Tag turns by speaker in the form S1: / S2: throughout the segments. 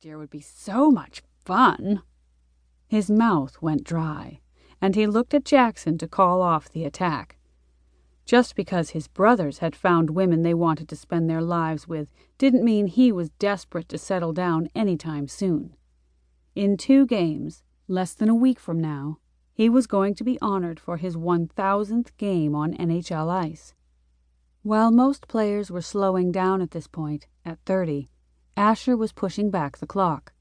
S1: next year would be so much fun." His mouth went dry, and he looked at Jackson to call off the attack. Just because his brothers had found women they wanted to spend their lives with didn't mean he was desperate to settle down anytime soon. In 2 games, less than a week from now, he was going to be honored for his 1,000th game on NHL ice. While most players were slowing down at this point, at 30, Asher was pushing back the clock.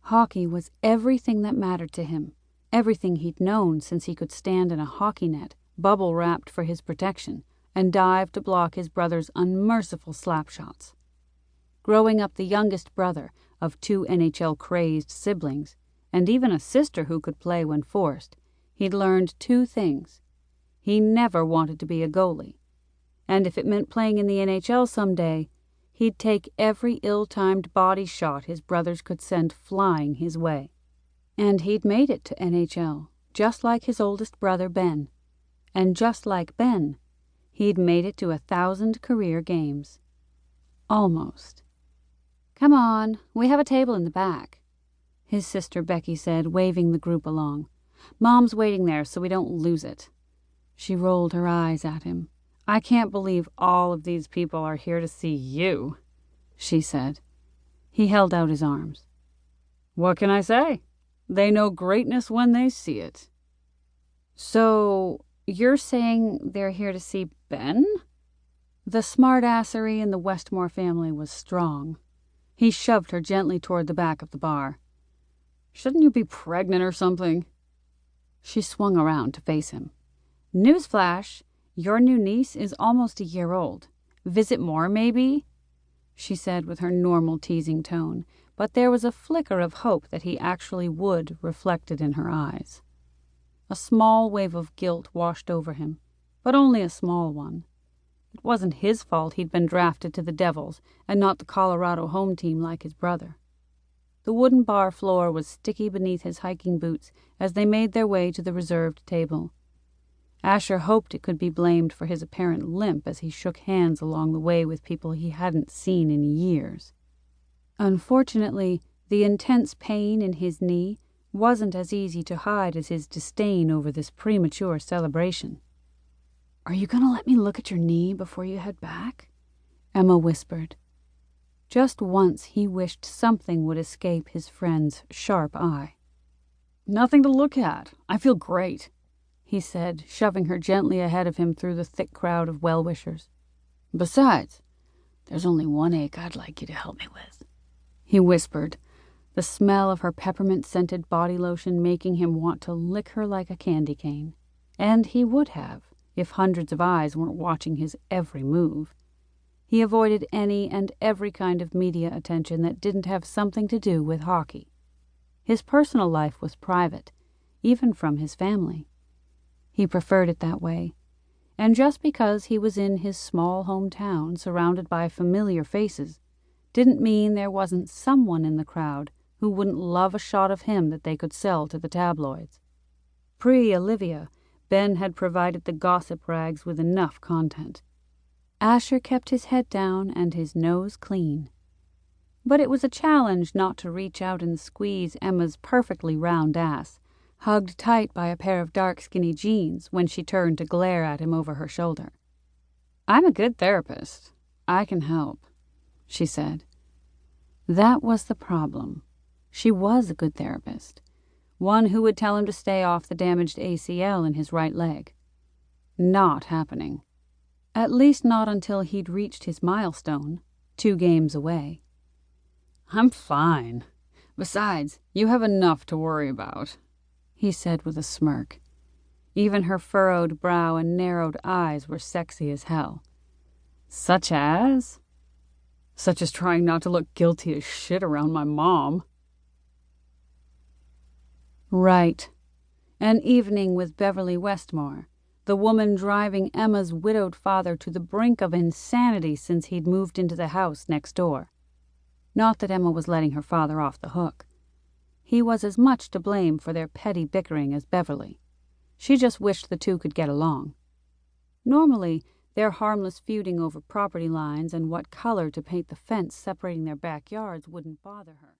S1: Hockey was everything that mattered to him, everything he'd known since he could stand in a hockey net, bubble-wrapped for his protection, and dive to block his brother's unmerciful slap shots. Growing up the youngest brother of 2 NHL-crazed siblings, and even a sister who could play when forced, he'd learned 2 things. He never wanted to be a goalie, and if it meant playing in the NHL someday, he'd take every ill-timed body shot his brothers could send flying his way. And he'd made it to NHL, just like his oldest brother Ben. And just like Ben, he'd made it to 1,000 career games. Almost. "Come on, we have a table in the back," his sister Becky said, waving the group along. "Mom's waiting there so we don't lose it." She rolled her eyes at him. "I can't believe all of these people are here to see you," she said. He held out his arms. "What can I say? They know greatness when they see it." "So, you're saying they're here to see Ben?" The smartassery in the Westmore family was strong. He shoved her gently toward the back of the bar. "Shouldn't you be pregnant or something?" She swung around to face him. "Newsflash, your new niece is almost a year old. Visit more, maybe?" she said with her normal teasing tone, but there was a flicker of hope that he actually would reflected in her eyes. A small wave of guilt washed over him, but only a small one. It wasn't his fault he'd been drafted to the Devils and not the Colorado home team like his brother. The wooden bar floor was sticky beneath his hiking boots as they made their way to the reserved table. Asher hoped it could be blamed for his apparent limp as he shook hands along the way with people he hadn't seen in years. Unfortunately, the intense pain in his knee wasn't as easy to hide as his disdain over this premature celebration. "Are you going to let me look at your knee before you head back?" Emma whispered. Just once he wished something would escape his friend's sharp eye. "Nothing to look at. I feel great," he said, shoving her gently ahead of him through the thick crowd of well-wishers. "Besides, there's only one ache I'd like you to help me with," he whispered, the smell of her peppermint-scented body lotion making him want to lick her like a candy cane. And he would have, if hundreds of eyes weren't watching his every move. He avoided any and every kind of media attention that didn't have something to do with hockey. His personal life was private, even from his family. He preferred it that way, and just because he was in his small hometown surrounded by familiar faces didn't mean there wasn't someone in the crowd who wouldn't love a shot of him that they could sell to the tabloids. Pre-Olivia, Ben had provided the gossip rags with enough content. Asher kept his head down and his nose clean. But it was a challenge not to reach out and squeeze Emma's perfectly round ass, hugged tight by a pair of dark skinny jeans when she turned to glare at him over her shoulder. "I'm a good therapist. I can help," she said. That was the problem. She was a good therapist, one who would tell him to stay off the damaged ACL in his right leg. Not happening. At least not until he'd reached his milestone, 2 games away. "I'm fine. Besides, you have enough to worry about," he said with a smirk. Even her furrowed brow and narrowed eyes were sexy as hell. "Such as?" "Such as trying not to look guilty as shit around my mom." Right. An evening with Beverly Westmore, the woman driving Emma's widowed father to the brink of insanity since he'd moved into the house next door. Not that Emma was letting her father off the hook. He was as much to blame for their petty bickering as Beverly. She just wished the two could get along. Normally, their harmless feuding over property lines and what color to paint the fence separating their backyards wouldn't bother her.